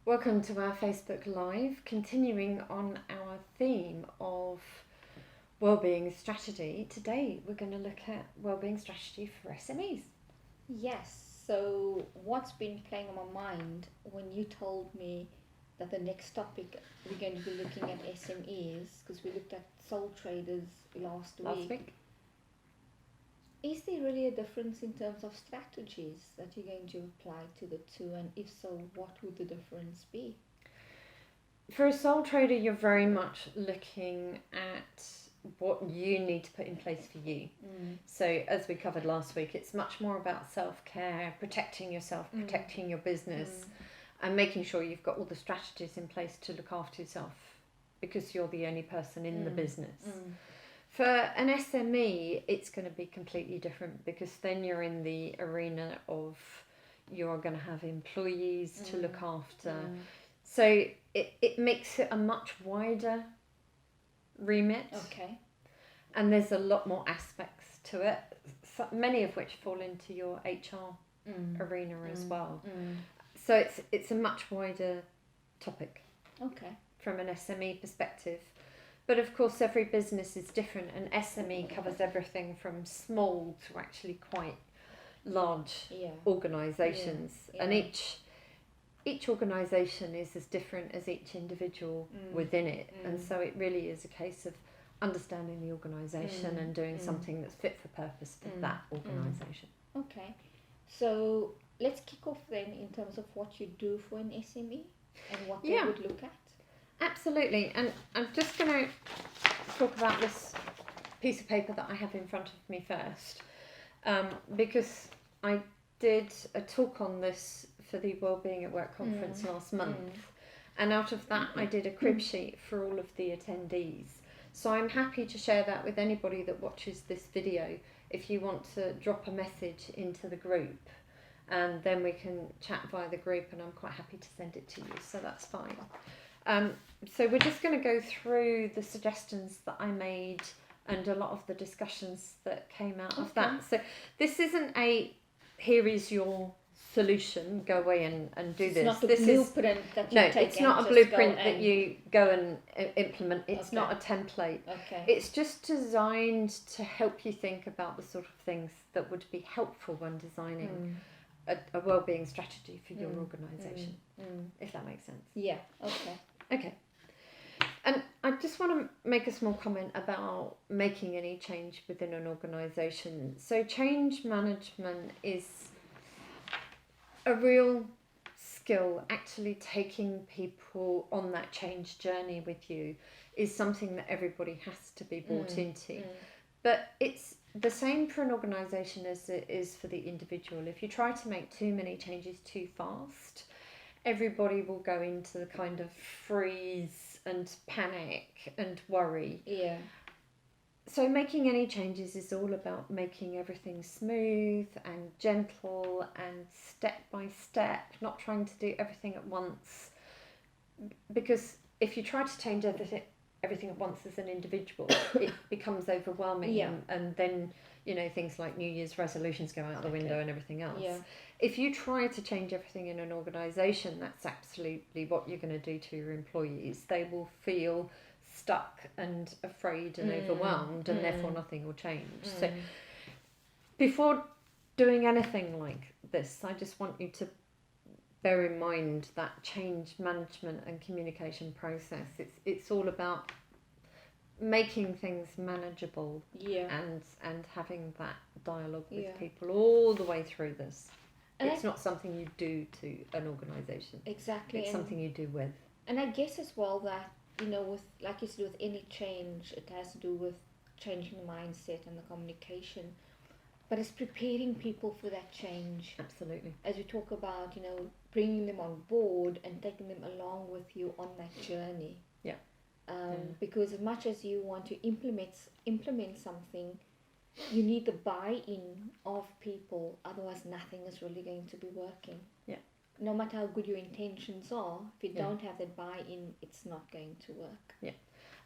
Welcome to our Facebook Live, continuing on our theme of wellbeing strategy. Today we're going to look at wellbeing strategy for SMEs. Yes, so what's been playing on my mind when you told me that the next topic we're going to be looking at SMEs, because we looked at sole traders last week. Is there really a difference in terms of strategies that you're going to apply to the two, and if so, what would the difference be? For a sole trader, you're very much looking at what you need to put in place for you. So as we covered last week, it's much more about self-care, protecting yourself, protecting your business, and making sure you've got all the strategies in place to look after yourself, because you're the only person in the business. For an SME, it's going to be completely different, because then you're in the arena of you're going to have employees to look after. So it makes it a much wider remit. Okay. And there's a lot more aspects to it, many of which fall into your HR arena as well. So it's a much wider topic. Okay. From an SME perspective. But of course, every business is different, and SME covers everything from small to actually quite large organisations. And each organisation is as different as each individual within it. And so it really is a case of understanding the organisation and doing something that's fit for purpose for that organisation. Okay. So let's kick off then in terms of what you do for an SME and what they would look at. Absolutely, and I'm just going to talk about this piece of paper that I have in front of me first, because I did a talk on this for the Wellbeing at Work conference last month, and out of that I did a crib sheet for all of the attendees. So I'm happy to share that with anybody that watches this video if you want to drop a message into the group, and then we can chat via the group, and I'm quite happy to send it to you, so that's fine. So we're just going to go through the suggestions that I made and a lot of the discussions that came out of that. So this isn't a, here is your solution, go away and do this. It's not a blueprint that you take. No, it's not a blueprint that you go and implement. It's not a template. Okay. It's just designed to help you think about the sort of things that would be helpful when designing a wellbeing strategy for your organisation, if that makes sense. Yeah, okay. Okay. And I just want to make a small comment about making any change within an organisation. So change management is a real skill. Actually taking people on that change journey with you is something that everybody has to be brought into. But it's the same for an organisation as it is for the individual. If you try to make too many changes too fast, everybody will go into the kind of freeze and panic and worry. Yeah. So making any changes is all about making everything smooth and gentle and step by step, not trying to do everything at once. Because if you try to change everything at once as an individual, it becomes overwhelming, and then things like New Year's resolutions go out the window and everything else. If you try to change everything in an organisation, that's absolutely what you're going to do to your employees. They will feel stuck and afraid and overwhelmed, and therefore nothing will change. So before doing anything like this, I just want you to bear in mind that change management and communication process. It's all about making things manageable and having that dialogue with people all the way through this. And it's not something you do to an organisation. Exactly. It's something you do with. And I guess as well that, with, like you said, with any change, it has to do with changing the mindset and the communication. But it's preparing people for that change. Absolutely. As we talk about, bringing them on board and taking them along with you on that journey. Yeah. Because as much as you want to implement something, you need the buy-in of people. Otherwise, nothing is really going to be working. Yeah. No matter how good your intentions are, if you don't have that buy-in, it's not going to work. Yeah.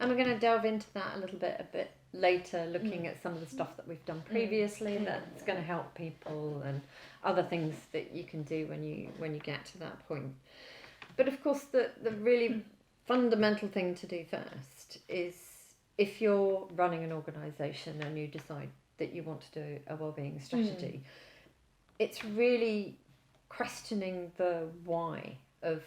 And we're going to delve into that a bit later, looking at some of the stuff that we've done previously that's going to help people, and other things that you can do when you get to that point. But of course, the really fundamental thing to do first is, if you're running an organisation and you decide that you want to do a wellbeing strategy, it's really questioning the why of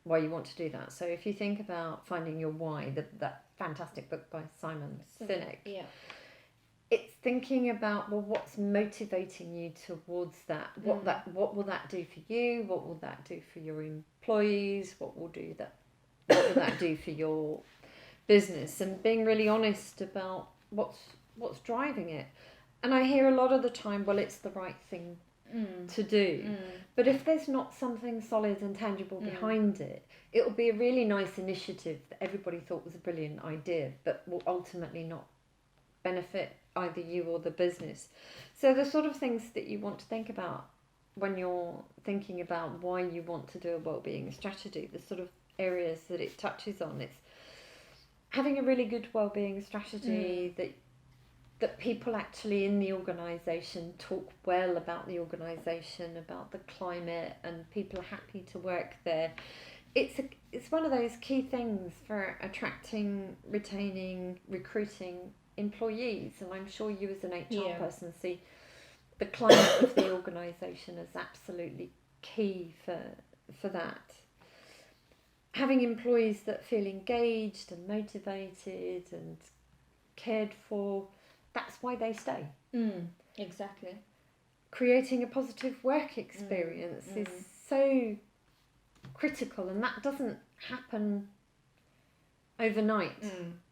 why you want to do that. So if you think about finding your why, that fantastic book by Simon Sinek, it's thinking about, well, what's motivating you towards that? What will that do for you? What will that do for your employees? What will that do for your business? And being really honest about what's driving it. And I hear a lot of the time, well, it's the right thing to do. But if there's not something solid and tangible behind it, it'll be a really nice initiative that everybody thought was a brilliant idea, but will ultimately not benefit either you or the business. So the sort of things that you want to think about when you're thinking about why you want to do a wellbeing strategy, the sort of areas that it touches on, it's having a really good wellbeing strategy that people actually in the organisation talk well about the organisation, about the climate, and people are happy to work there. It's one of those key things for attracting, retaining, recruiting employees, and I'm sure you as an HR person see the climate of the organisation as absolutely key for that. Having employees that feel engaged and motivated and cared for, that's why they stay. Exactly. Creating a positive work experience is so critical, and that doesn't happen overnight.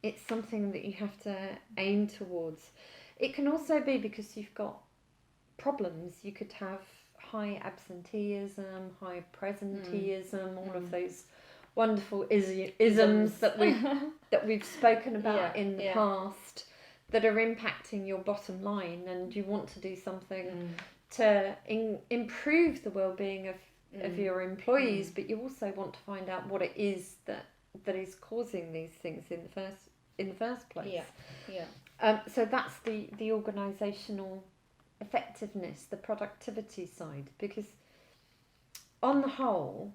It's something that you have to aim towards. It can also be because you've got problems. You could have high absenteeism, high presenteeism, all of those wonderful isms that we've spoken about in the past, that are impacting your bottom line, and you want to do something to improve the well-being of your employees, but you also want to find out what it is that is causing these things in the first place. So that's the organisational effectiveness, the productivity side, because on the whole,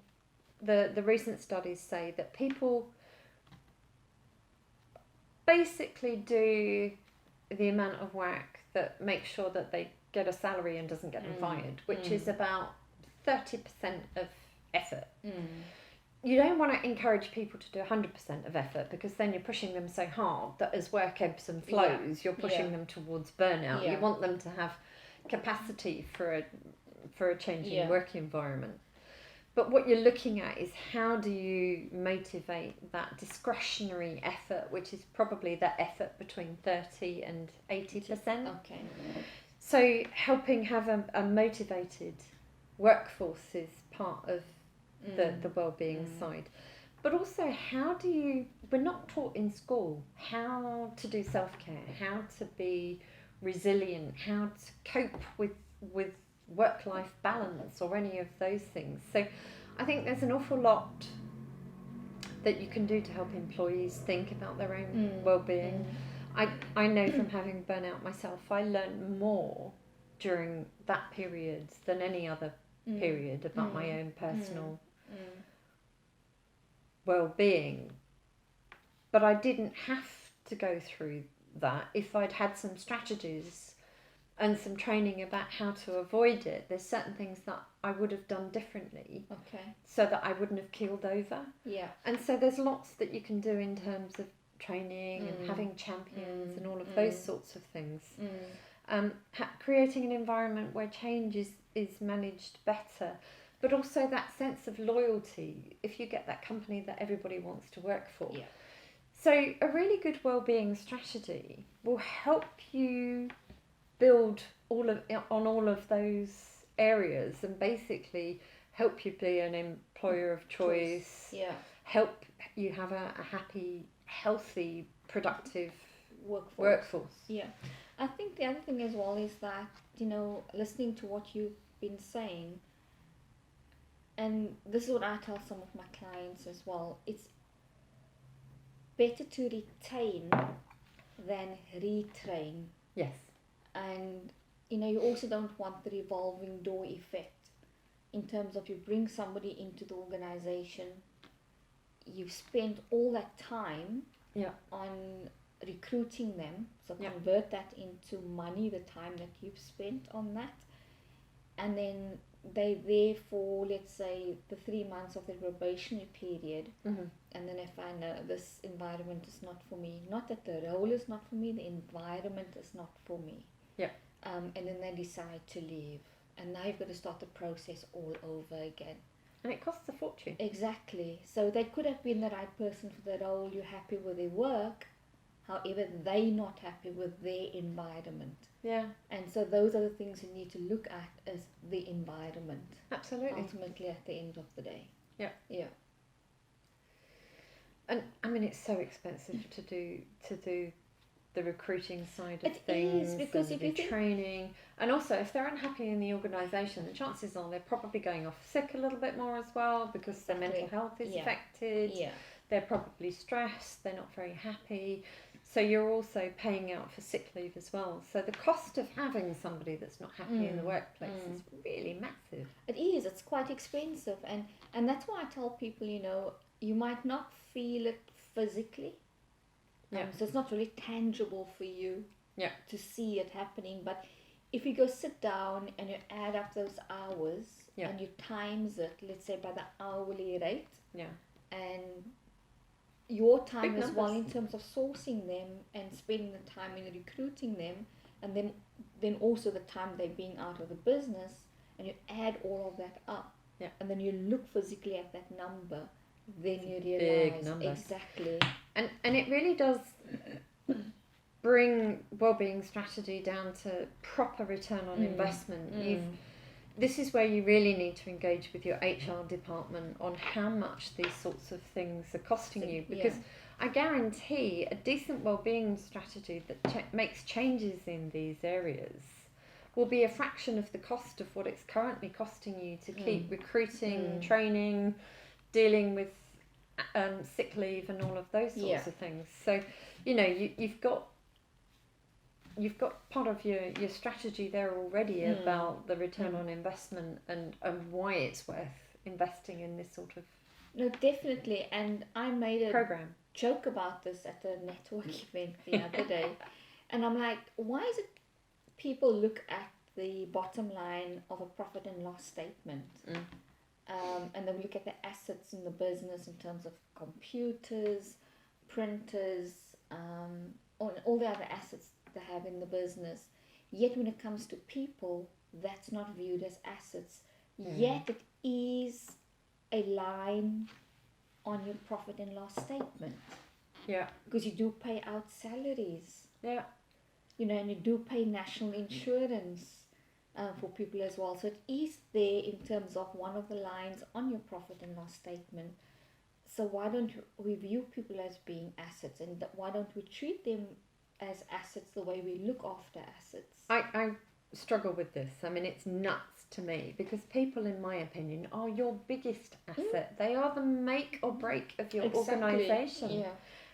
the recent studies say that people basically do the amount of work that makes sure that they get a salary and doesn't get them fired, which is about 30% of effort. You don't want to encourage people to do 100% of effort, because then you're pushing them so hard that as work ebbs and flows, you're pushing them towards burnout. You want them to have capacity for a changing work environment. But what you're looking at is, how do you motivate that discretionary effort, which is probably that effort between 30 and 80%. Okay. So helping have a motivated workforce is part of the wellbeing side. But also, we're not taught in school how to do self-care, how to be resilient, how to cope with work-life balance, or any of those things. So I think there's an awful lot that you can do to help employees think about their own well-being. I know from having burnout myself, I learned more during that period than any other period about my own personal well-being. But I didn't have to go through that if I'd had some strategies and some training about how to avoid it. There's certain things that I would have done differently, so that I wouldn't have keeled over. And so there's lots that you can do in terms of training and having champions and all of those sorts of things. Creating an environment where change is managed better, but also that sense of loyalty, if you get that company that everybody wants to work for. So a really good wellbeing strategy will help you build on all of those areas, and basically help you be an employer of choice, help you have a happy, healthy, productive workforce. I think the other thing as well is that, listening to what you've been saying, and this is what I tell some of my clients as well, it's better to retain than retrain. Yes. And you also don't want the revolving door effect, in terms of you bring somebody into the organization, you've spent all that time on recruiting them, so convert that into money, the time that you've spent on that, and then they're there for, let's say, the 3 months of their probationary period, and then they find this environment is not for me. Not that the role is not for me, the environment is not for me. And then they decide to leave, and now you've got to start the process all over again. And it costs a fortune. Exactly. So they could have been the right person for the role, you're happy with their work, however, they're not happy with their environment. Yeah. And so those are the things you need to look at as the environment. Absolutely. Ultimately, at the end of the day. Yeah. Yeah. And I mean, it's so expensive to do the recruiting side of It things, is, because if you think, training, and also if they're unhappy in the organisation, the chances are they're probably going off sick a little bit more as well, because their mental health is affected. Yeah. They're probably stressed. They're not very happy. So you're also paying out for sick leave as well. So the cost of having somebody that's not happy in the workplace is really massive. It is. It's quite expensive, and that's why I tell people, you might not feel it physically. So it's not really tangible for you to see it happening. But if you go sit down and you add up those hours and you times it, let's say by the hourly rate, and your time as well in terms of sourcing them and spending the time in recruiting them, and then also the time they're being out of the business, and you add all of that up, and then you look physically at that number, then you realize big number. Exactly. And it really does bring wellbeing strategy down to proper return on investment. This is where you really need to engage with your HR department on how much these sorts of things are costing you, because I guarantee a decent wellbeing strategy that makes changes in these areas will be a fraction of the cost of what it's currently costing you to keep recruiting, training, dealing with sick leave and all of those sorts of things. So, you've got part of your strategy there already about the return on investment and why it's worth investing in this sort of No, definitely. And I made a program joke about this at a network event the other day, and I'm like, why is it people look at the bottom line of a profit and loss statement, and then look at the assets in the business in terms of computers, printers, all the other assets they have in the business, yet when it comes to people, that's not viewed as assets, yet it is a line on your profit and loss statement, because you do pay out salaries, and you do pay national insurance for people as well, so it is there in terms of one of the lines on your profit and loss statement. So why don't we view people as being assets, and why don't we treat them as assets the way we look after assets? I struggle with this. I mean, it's nuts to me, because people, in my opinion, are your biggest asset. They are the make or break of your organisation.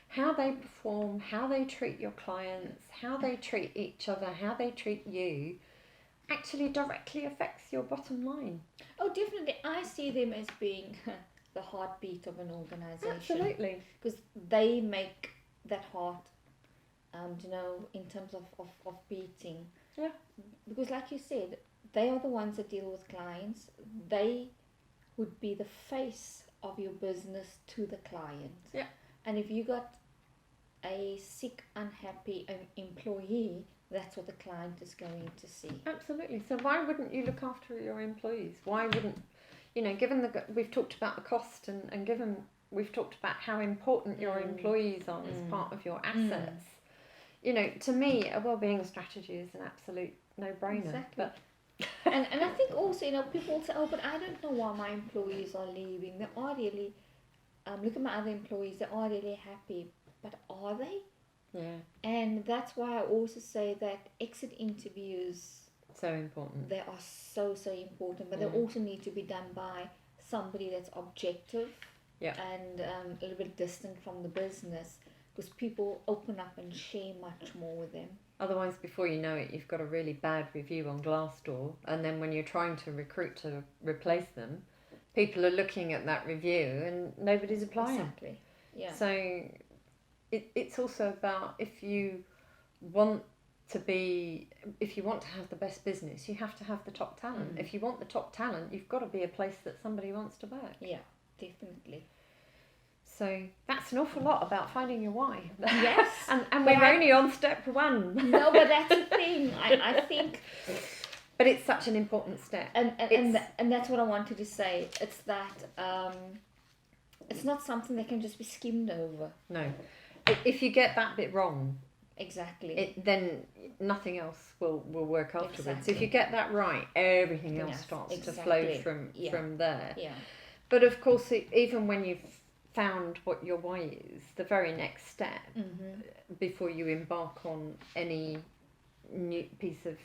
How they perform, how they treat your clients, how they treat each other, how they treat you, actually directly affects your bottom line. Oh, definitely. I see them as being the heartbeat of an organisation. Absolutely. Because they make that heart, in terms of beating. Yeah. Because like you said, they are the ones that deal with clients. They would be the face of your business to the client. Yeah. And if you got a sick, unhappy employee, that's what the client is going to see. Absolutely. So why wouldn't you look after your employees? Why wouldn't, given we've talked about the cost and given we've talked about how important your employees are as part of your assets, to me, a wellbeing strategy is an absolute no-brainer. Exactly. But and I think also, people say, oh, but I don't know why my employees are leaving. They are really, look at my other employees, they are really happy. But are they? Yeah. And that's why I also say that exit interviews, so important. They are so important, but they also need to be done by somebody that's objective and a little bit distant from the business, because people open up and share much more with them. Otherwise, before you know it, you've got a really bad review on Glassdoor, and then when you're trying to recruit to replace them, people are looking at that review and nobody's applying. Exactly. Yeah. So it's also about if you want to have the best business, you have to have the top talent. If you want the top talent, you've got to be a place that somebody wants to work. Yeah, definitely. So that's an awful lot about finding your why. Yes. and we're only on step 1. No, but that's the thing. I think. But it's such an important step. And that's what I wanted to say. It's that it's not something that can just be skimmed over. No. If you get that bit wrong, exactly, then nothing else will work afterwards. Exactly. If you get that right, everything else starts to flow from there. Yeah. But of course, even when you've found what your why is, the very next step before you embark on any new piece of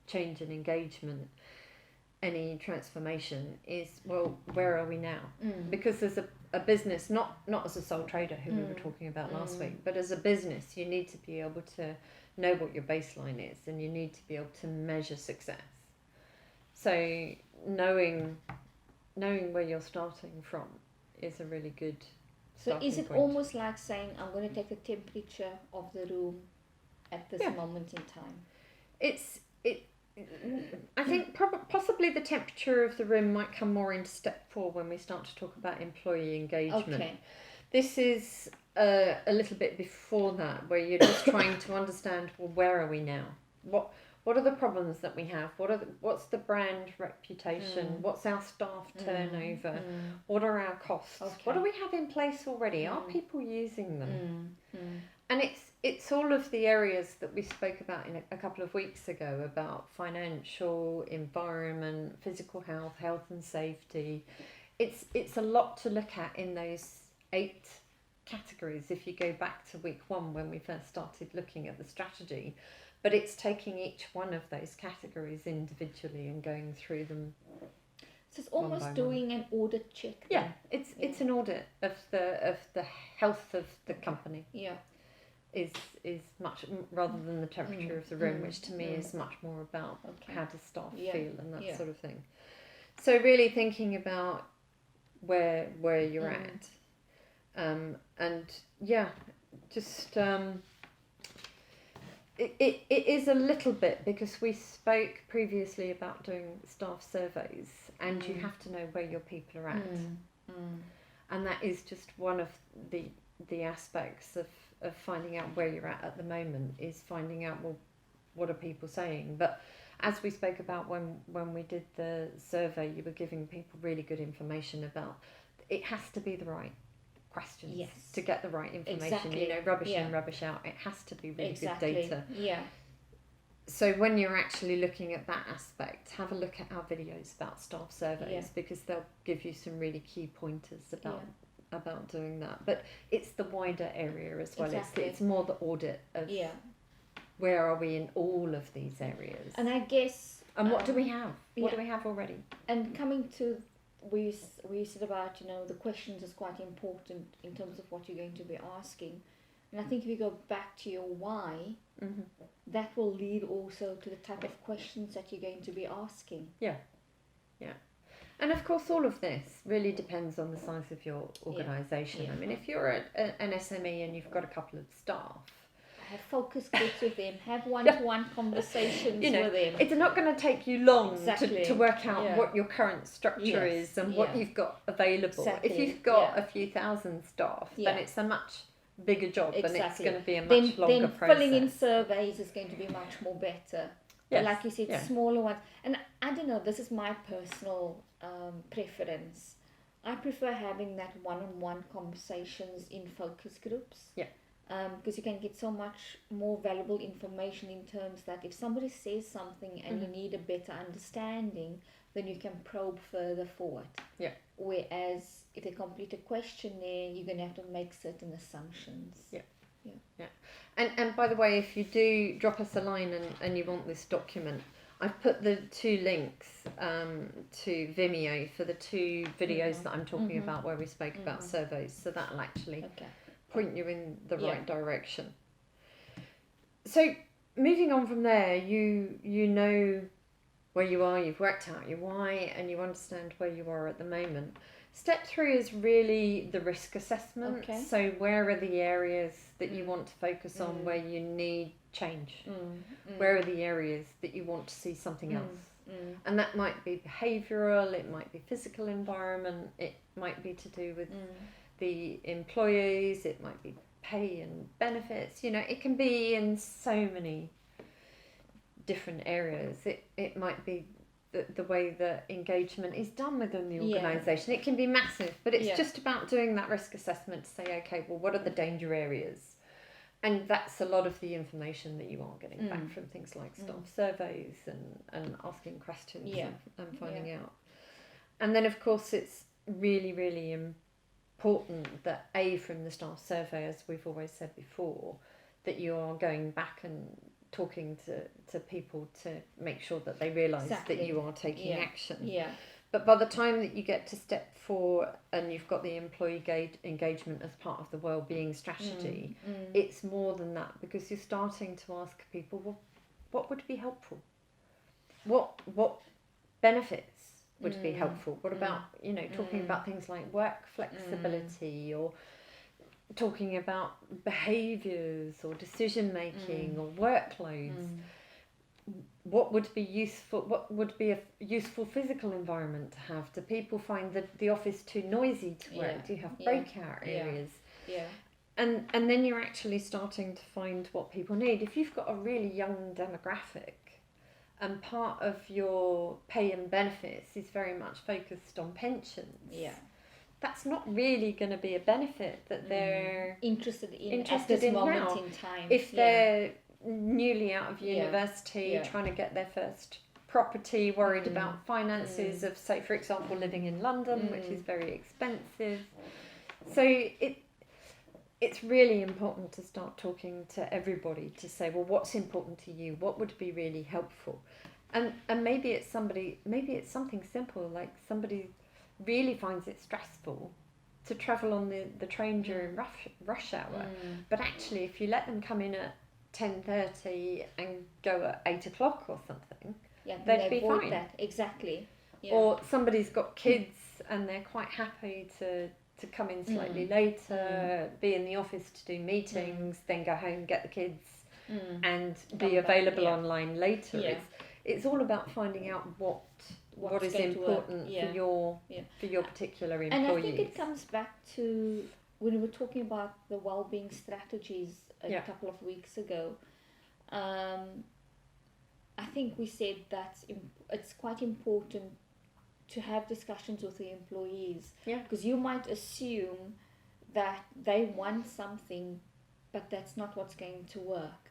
change and engagement, any transformation, is, well, where are we now? Because there's a business, not as a sole trader who we were talking about last week, but as a business, you need to be able to know what your baseline is, and you need to be able to measure success. So knowing where you're starting from is a really good So is it point. almost like saying, I'm going to take the temperature of the room at this moment in time? I think possibly the temperature of the room might come more into step 4 when we start to talk about employee engagement. Okay. This is a little bit before that, where you're just trying to understand, well, where are we now? What are the problems that we have? What's the brand reputation? What's our staff turnover? What are our costs? Okay. What do we have in place already? Are people using them? And it's all of the areas that we spoke about in a couple of weeks ago, about financial, environment, physical health and safety. It's a lot to look at in those 8 categories if you go back to week 1 when we first started looking at the strategy. But it's taking each one of those categories individually and going through them. So it's almost doing an audit check. Yeah, it's an audit of the health of the company. Yeah. Is much rather than the temperature of the room, which to me is much more about how does staff feel and that sort of thing. So really thinking about where you're at, and just it is a little bit, because we spoke previously about doing staff surveys, and you have to know where your people are at, and that is just one of the aspects of finding out where you're at the moment, is finding out, well, what are people saying. But as we spoke about when we did the survey, you were giving people really good information about, it has to be the right questions to get the right information. Exactly. Rubbish in, rubbish out. It has to be really good data. Yeah. So when you're actually looking at that aspect, have a look at our videos about staff surveys, because they'll give you some really key pointers about doing that. But it's the wider area as well. Exactly. It's more the audit of where are we in all of these areas. And I guess... And what do we have? What do we have already? And coming to... We said about, the questions is quite important in terms of what you're going to be asking. And I think if you go back to your why, that will lead also to the type of questions that you're going to be asking. Yeah. And of course, all of this really depends on the size of your organisation. Yeah. I mean, if you're an SME and you've got a couple of staff, have focus groups with them, have one-to-one conversations with them. It's not going to take you long Exactly. to work out what your current structure is and what you've got available. Exactly. If you've got a few thousand staff, then it's a much bigger job and it's going to be a much longer process. Filling in surveys is going to be much more better. But like you said, smaller ones. And I don't know, this is my personal preference. I prefer having that one-on-one conversations in focus groups. Yeah. Because you can get so much more valuable information in terms that if somebody says something and you need a better understanding, then you can probe further for it. Yeah. Whereas if they complete a questionnaire, you're going to have to make certain assumptions. Yeah. And by the way, if you do drop us a line and you want this document, I've put the 2 links to Vimeo for the 2 videos that I'm talking about where we spoke about surveys. So that'll actually point you in the Yeah. right direction. So moving on from there, you know where you are, you've worked out your why, and you understand where you are at the moment. Step 3 is really the risk assessment. Okay. So where are the areas that you want to focus on, where you need change? Where are the areas that you want to see something else? And that might be behavioural, it might be physical environment, it might be to do with the employees, it might be pay and benefits. You know, it can be in so many different areas. It might be the way that engagement is done within the organisation. It can be massive, but it's just about doing that risk assessment to say, okay, well, what are the danger areas? And that's a lot of the information that you are getting back from things like staff surveys and asking questions and finding out. And then, of course, it's really, really important that from the staff survey, as we've always said before, that you are going back and talking to people to make sure that they realise that you are taking action. Yeah. But by the time that you get to step 4 and you've got the employee engagement as part of the wellbeing strategy, it's more than that, because you're starting to ask people, well, what would be helpful? What benefits would be helpful? What about, you know, talking about things like work flexibility, or talking about behaviours or decision making or workloads? What would be useful? What would be a useful physical environment to have? Do people find the office too noisy to work? Do you have breakout areas? And then you're actually starting to find what people need. If you've got a really young demographic, and part of your pay and benefits is very much focused on pensions, that's not really going to be a benefit that they're interested in at this moment now. in time. If they're newly out of university, trying to get their first property, worried about finances of, say, for example, living in London, which is very expensive. So it's really important to start talking to everybody to say, well, what's important to you? What would be really helpful? And maybe it's something simple, like somebody really finds it stressful to travel on the train during rush hour. But actually, if you let them come in at 10:30 and go at 8 o'clock or something, they'd be fine. That. Exactly. Yeah. Or somebody's got kids and they're quite happy to come in slightly later, be in the office to do meetings, then go home, get the kids, and be available online later. It's all about finding out what is important for your particular employees. And I think it comes back to when we were talking about the wellbeing strategies a couple of weeks ago. I think we said that it's quite important to have discussions with the employees, because you might assume that they want something, but that's not what's going to work.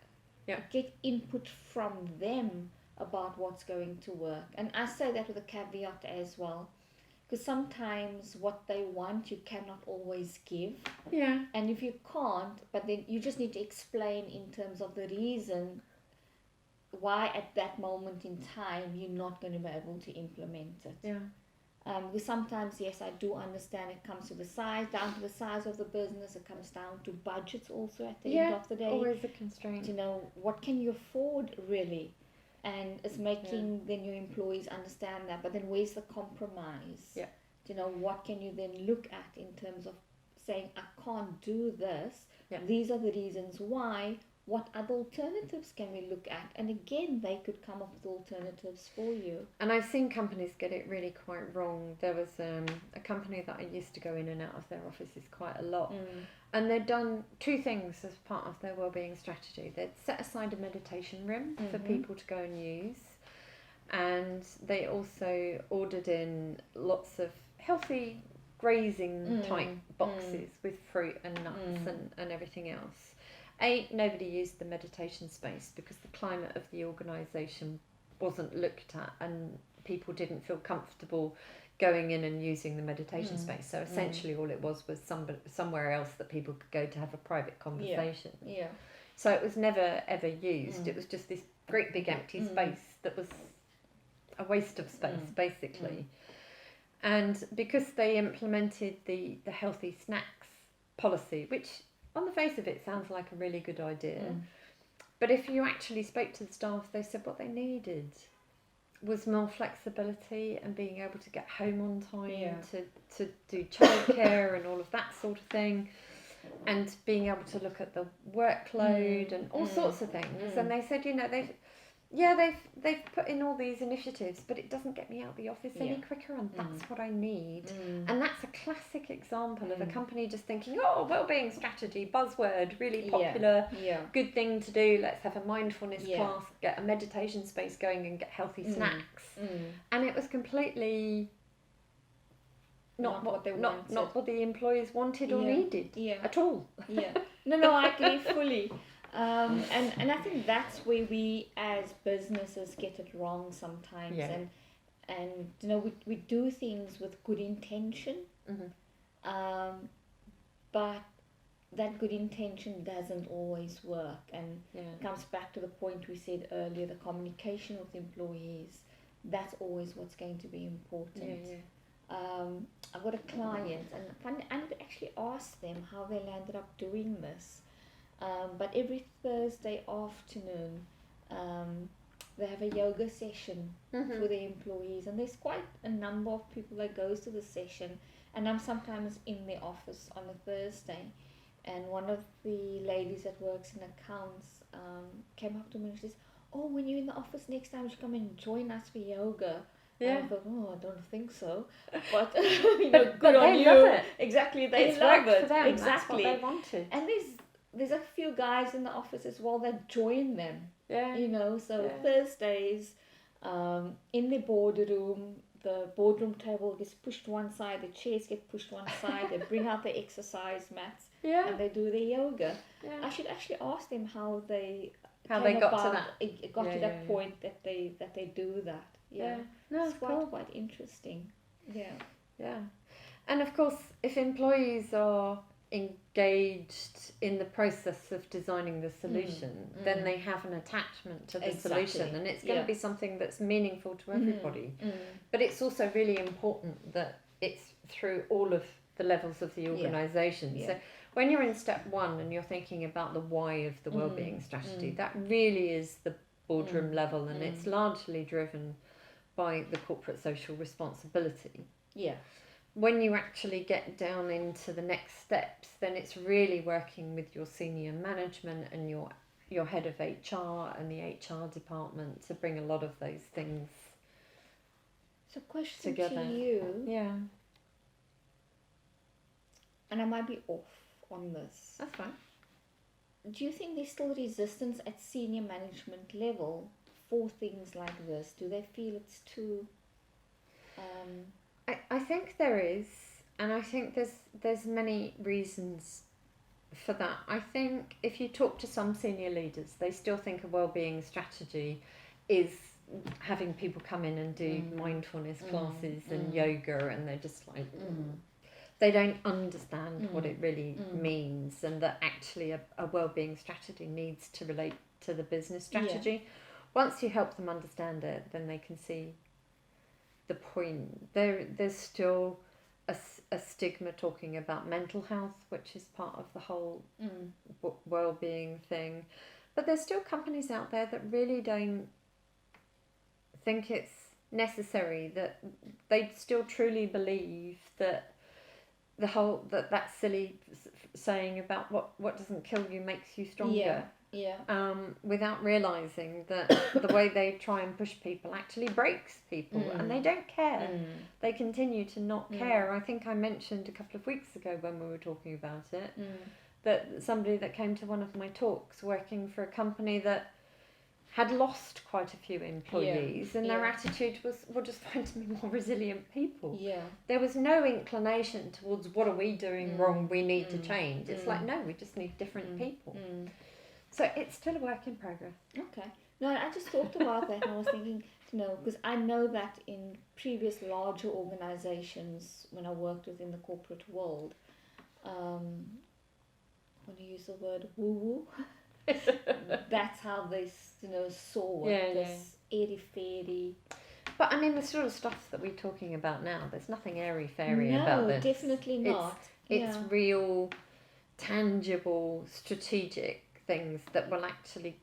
Get input from them about what's going to work. And I say that with a caveat as well, because sometimes what they want you cannot always give. And if you can't, but then you just need to explain in terms of the reason why at that moment in time you're not going to be able to implement it. Because sometimes, yes, I do understand it comes to the size of the business, it comes down to budgets also at the end of the day. Always a constraint. You know, what can you afford really? And it's making then your employees understand that. But then where's the compromise? You know, what can you then look at in terms of saying, I can't do this. These are the reasons why. What other alternatives can we look at? And again, they could come up with alternatives for you. And I've seen companies get it really quite wrong. There was a company that I used to go in and out of their offices quite a lot. And they'd done 2 things as part of their wellbeing strategy. They'd set aside a meditation room for people to go and use. And they also ordered in lots of healthy grazing type boxes with fruit and nuts and everything else. Nobody used the meditation space because the climate of the organisation wasn't looked at and people didn't feel comfortable going in and using the meditation space. So essentially all it was somewhere else that people could go to have a private conversation. So it was never ever used. It was just this great big empty space that was a waste of space basically. And because they implemented the healthy snacks policy, which on the face of it, sounds like a really good idea. Mm. But if you actually spoke to the staff, they said what they needed was more flexibility and being able to get home on time, to do childcare and all of that sort of thing, and being able to look at the workload and all sorts of things. And they said, they've put in all these initiatives, but it doesn't get me out the office any quicker, and that's what I need. And that's a classic example of a company just thinking, oh, wellbeing strategy, buzzword, really popular, good thing to do. Let's have a mindfulness class, get a meditation space going, and get healthy snacks. And it was completely not what the employees wanted or needed at all. No, I agree fully. And I think that's where we as businesses get it wrong sometimes. And we do things with good intention, but that good intention doesn't always work. And it comes back to the point we said earlier, the communication with employees. That's always what's going to be important. I've got a client, and I need to actually ask them how they landed up doing this. But every Thursday afternoon, they have a yoga session for the employees, and there's quite a number of people that goes to the session. And I'm sometimes in the office on a Thursday, and one of the ladies that works in accounts came up to me and she says, "Oh, when you're in the office next time, you should come and join us for yoga." And I thought, I don't think so, but good on you. Love it. Exactly, they it's love worked it. For them. Exactly, that's what they wanted. And there's a few guys in the office as well that join them. So Thursdays, in the boardroom, the boardroom table gets pushed to one side, the chairs get pushed to one side. They bring out the exercise mats, and they do the yoga. I should actually ask them how they got to that point that they do that. No, it's quite interesting. And of course, if employees are engaged in the process of designing the solution, then they have an attachment to the solution, and it's going to be something that's meaningful to everybody. But it's also really important that it's through all of the levels of the organisation. So when you're in step 1 and you're thinking about the why of the wellbeing strategy, that really is the boardroom level, and it's largely driven by the corporate social responsibility. When you actually get down into the next steps, then it's really working with your senior management and your head of HR and the HR department to bring a lot of those things So question together. to you, and I might be off on this. That's fine. Do you think there's still resistance at senior management level for things like this? Do they feel it's too... I think there is, and I think there's many reasons for that. I think if you talk to some senior leaders, they still think a wellbeing strategy is having people come in and do mindfulness classes and yoga, and they're just like... They don't understand what it really means, and that actually a wellbeing strategy needs to relate to the business strategy. Once you help them understand it, then they can see the point. There's still a stigma talking about mental health, which is part of the whole wellbeing thing. But there's still companies out there that really don't think it's necessary, that they still truly believe that that silly saying about what doesn't kill you makes you stronger. Without realising that the way they try and push people actually breaks people, and they don't care. They continue to not care. I think I mentioned a couple of weeks ago when we were talking about it that somebody that came to one of my talks working for a company that had lost quite a few employees, and their attitude was, we'll just find to be more resilient people. There was no inclination towards what are we doing wrong, we need to change. It's like, no, we just need different people. So it's still a work in progress. Okay. No, I just thought about that, and I was thinking, because I know that in previous larger organizations, when I worked within the corporate world, when you use the word woo-woo, that's how they, saw it, this airy-fairy. But I mean, the sort of stuff that we're talking about now, there's nothing airy-fairy about this. No, definitely not. It's real tangible, strategic things that will actually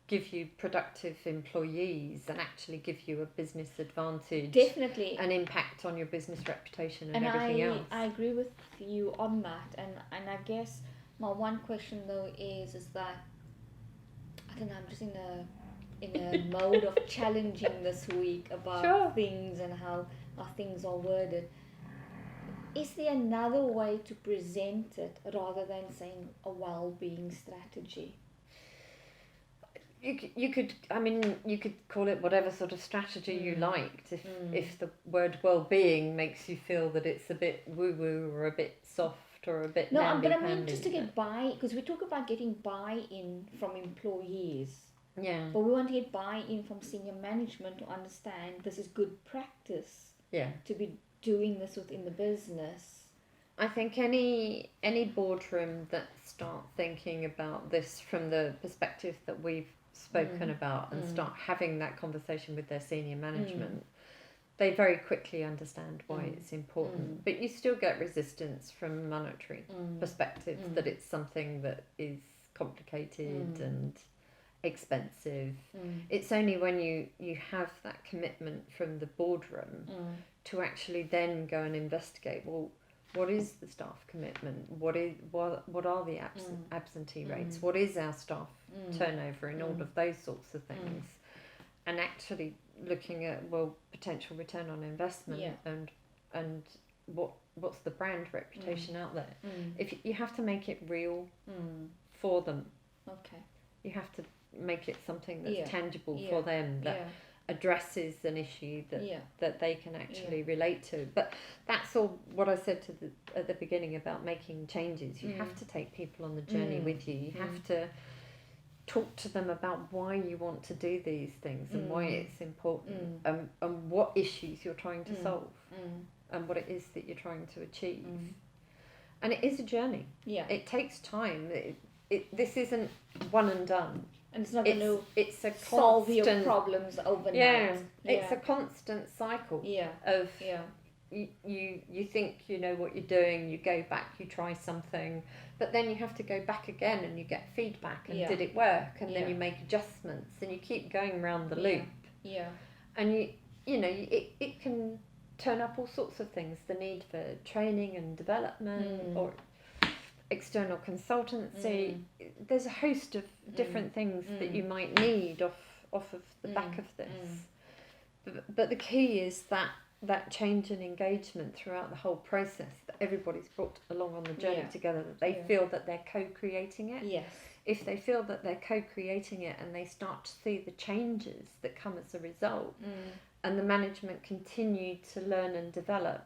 give you productive employees and actually give you a business advantage. Definitely. An impact on your business reputation and everything else. I agree with you on that, and I guess my one question though is that I don't know, I'm just in a mode of challenging this week about Sure. things and how things are worded. Is there another way to present it rather than saying a well-being strategy? You could call it whatever sort of strategy you liked. If the word well-being makes you feel that it's a bit woo-woo or a bit soft or a bit but I mean namby-pamby, just to get because we talk about getting buy-in from employees. Yeah. But we want to get buy-in from senior management to understand this is good practice. Yeah. To be doing this within the business. I think any boardroom that start thinking about this from the perspective that we've spoken about and start having that conversation with their senior management, they very quickly understand why it's important. But you still get resistance from monetary perspectives that it's something that is complicated and expensive. It's only when you have that commitment from the boardroom to actually then go and investigate, well, what is the staff commitment? What are the absentee rates? What is our staff turnover and all of those sorts of things? And actually looking at, well, potential return on investment and what's the brand reputation out there. If you have to make it real for them. Okay. You have to make it something that's tangible for them, that addresses an issue that they can actually relate to. But that's all what I said at the beginning about making changes. You have to take people on the journey with you. You have to talk to them about why you want to do these things and why it's important and what issues you're trying to solve and what it is that you're trying to achieve. And it is a journey. Yeah. It takes time. This isn't one and done. And it's not going to solve your problems overnight. Yeah, it's a constant cycle of Yeah. You think you know what you're doing, you go back, you try something, but then you have to go back again and you get feedback and did it work, and then you make adjustments and you keep going around the loop. Yeah. And it can turn up all sorts of things, the need for training and development or external consultancy. There's a host of different things that you might need off of the back of this. But the key is that change and engagement throughout the whole process, that everybody's brought along on the journey together, that they feel that they're co-creating it. Yes. If they feel that they're co-creating it and they start to see the changes that come as a result, and the management continue to learn and develop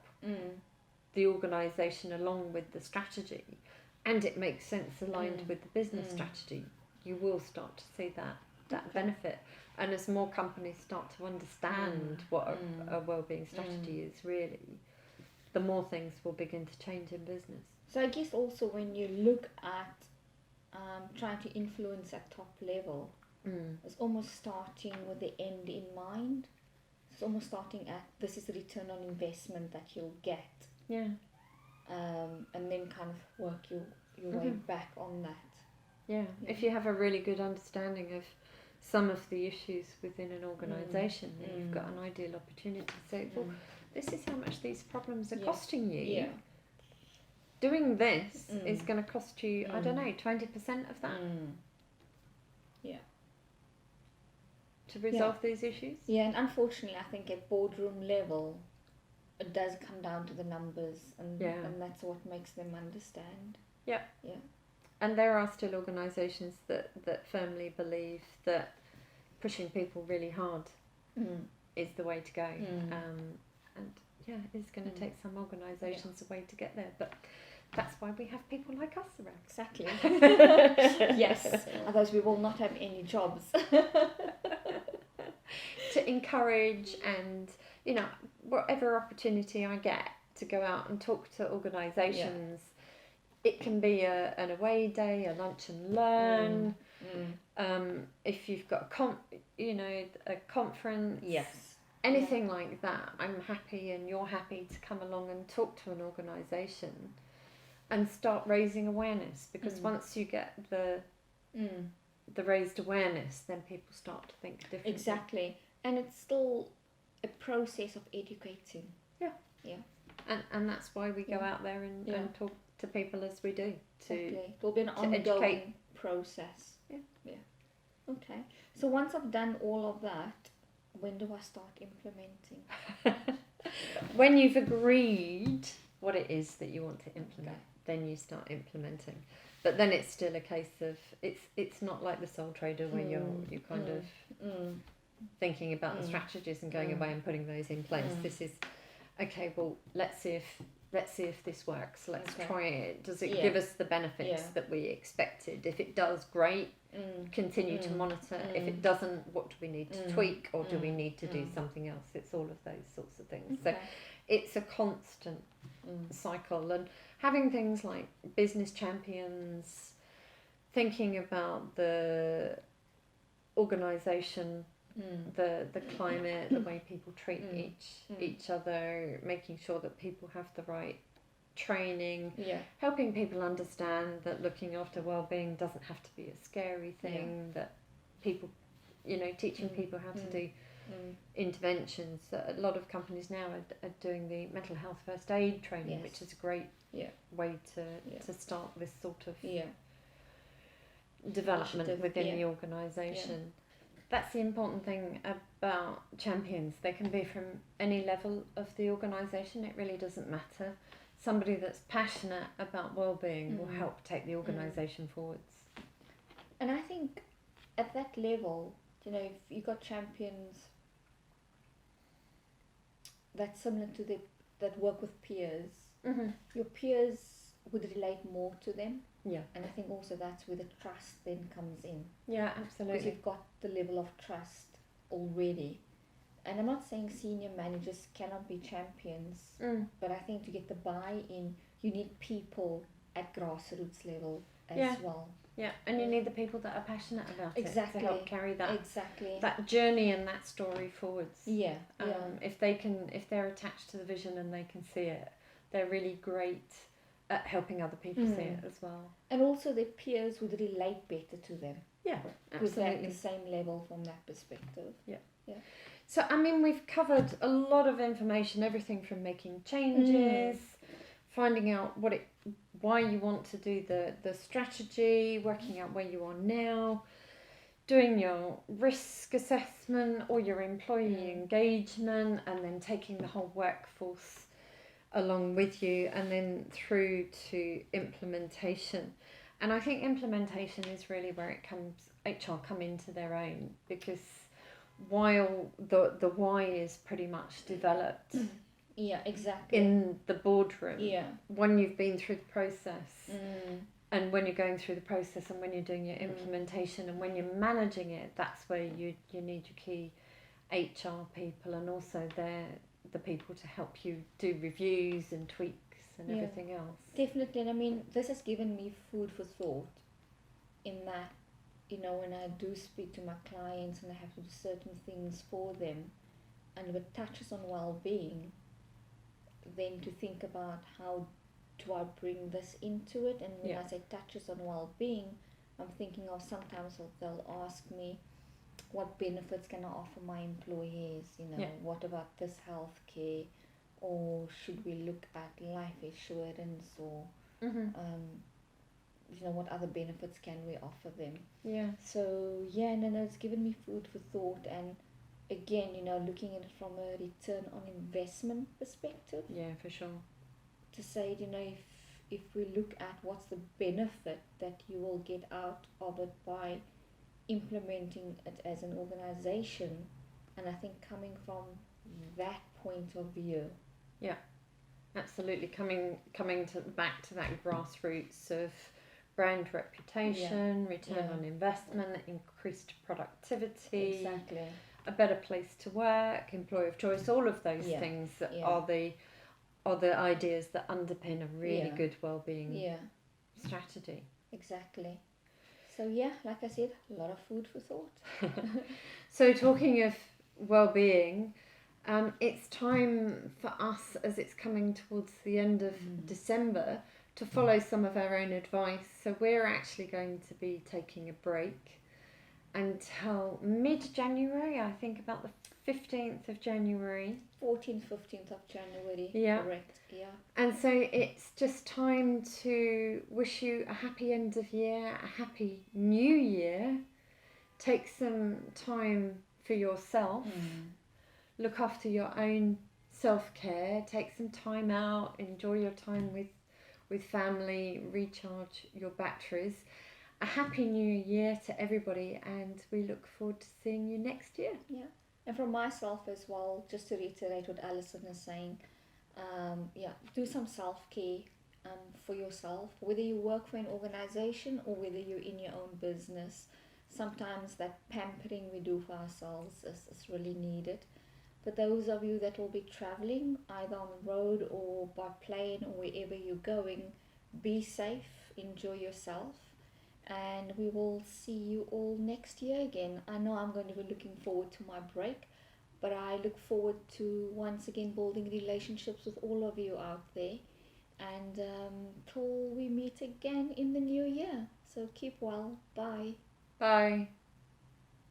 the organisation along with the strategy, and it makes sense aligned with the business strategy, you will start to see that benefit. And as more companies start to understand what a wellbeing strategy is really, the more things will begin to change in business. So I guess also when you look at trying to influence at top level, it's almost starting with the end in mind. It's almost starting at, this is the return on investment that you'll get. Yeah. And then kind of work your way back on that. Yeah. If you have a really good understanding of some of the issues within an organisation, then you've got an ideal opportunity to say, well, this is how much these problems are costing you. Yeah. Doing this is going to cost you, I don't know, 20% of that. Yeah. To resolve these issues. Yeah, and unfortunately, I think at boardroom level, it does come down to the numbers, and that's what makes them understand. Yeah. Yeah. And there are still organisations that firmly believe that pushing people really hard is the way to go. And it's going to take some organisations a way to get there. But that's why we have people like us around. Exactly. Yes. Otherwise we will not have any jobs. To encourage and, whatever opportunity I get to go out and talk to organisations, it can be an away day, a lunch and learn. If you've got a conference, anything like that, I'm happy and you're happy to come along and talk to an organisation and start raising awareness, because once you get the raised awareness, then people start to think differently. Exactly. And it's still a process of educating. And that's why we go out there and talk to people as we do. Exactly. It will be an ongoing educate. process. Yeah. Okay. So once I've done all of that, when do I start implementing? When you've agreed what it is that you want to implement, then you start implementing. But then it's still a case of, it's not like the sole trader where you're kind of thinking about the strategies and going away and putting those in place. This is, okay, well, let's see if this works. Let's try it. Does it give us the benefits that we expected? If it does, great. Continue to monitor. If it doesn't, what do we need to tweak, or do we need to do something else? It's all of those sorts of things. So it's a constant cycle, and having things like business champions, thinking about the organisation, the climate, the way people treat each other, making sure that people have the right training, helping people understand that looking after well-being doesn't have to be a scary thing, that people, teaching people how to do interventions. A lot of companies now are doing the mental health first aid training, which is a great way to start this sort of development within the organisation. That's the important thing about champions. They can be from any level of the organisation. It really doesn't matter. Somebody that's passionate about well-being will help take the organisation forwards. And I think at that level, if you got champions that's similar to that work with peers, your peers would relate more to them. Yeah. And I think also that's where the trust then comes in. Yeah, absolutely. Because you've got the level of trust already. And I'm not saying senior managers cannot be champions, but I think to get the buy-in, you need people at grassroots level as well. Yeah, and you need the people that are passionate about it to help carry that journey and that story forwards. If they're attached to the vision and they can see it, they're really great at helping other people see it as well. And also their peers would relate better to them. Yeah, absolutely. With at the same level from that perspective. Yeah. So, we've covered a lot of information, everything from making changes, finding out why you want to do the strategy, working out where you are now, doing your risk assessment or your employee engagement, and then taking the whole workforce along with you, and then through to implementation. And I think implementation is really where HR come into their own, because while the why is pretty much developed in the boardroom, when you've been through the process, and when you're going through the process, and when you're doing your implementation, and when you're managing it, that's where you need your key HR people, and also they're the people to help you do reviews and tweaks and everything else. Definitely. And this has given me food for thought, in that when I do speak to my clients and I have to do certain things for them, and if it touches on well-being, then to think about how do I bring this into it. And when I say touches on well-being, I'm thinking of sometimes they'll ask me, what benefits can I offer my employees? What about this healthcare, or should we look at life assurance, or what other benefits can we offer them? So it's given me food for thought. And again, looking at it from a return on investment perspective. For sure. To say, if we look at what's the benefit that you will get out of it by implementing it as an organization, and I think coming from that point of view. Absolutely, coming back to that grassroots of brand reputation, return on investment, increased productivity, a better place to work, employer of choice, all of those things that are the ideas that underpin a really good well-being strategy. Exactly. So like I said, a lot of food for thought. So talking of well-being, it's time for us, as it's coming towards the end of December, to follow some of our own advice. So we're actually going to be taking a break until mid-January, I think about the 15th of January. 14th, 15th of January. Yeah. Correct. Yeah. And so it's just time to wish you a happy end of year, a happy new year. Take some time for yourself. Look after your own self-care. Take some time out. Enjoy your time with family. Recharge your batteries. A happy new year to everybody, and we look forward to seeing you next year. Yeah. And from myself as well, just to reiterate what Alison is saying, do some self-care for yourself, whether you work for an organization or whether you're in your own business. Sometimes that pampering we do for ourselves is really needed. For those of you that will be traveling, either on the road or by plane or wherever you're going, be safe, enjoy yourself, and we will see you all next year again. I know I'm going to be looking forward to my break, but I look forward to once again building relationships with all of you out there, and till we meet again in the new year. So keep well. Bye. Bye.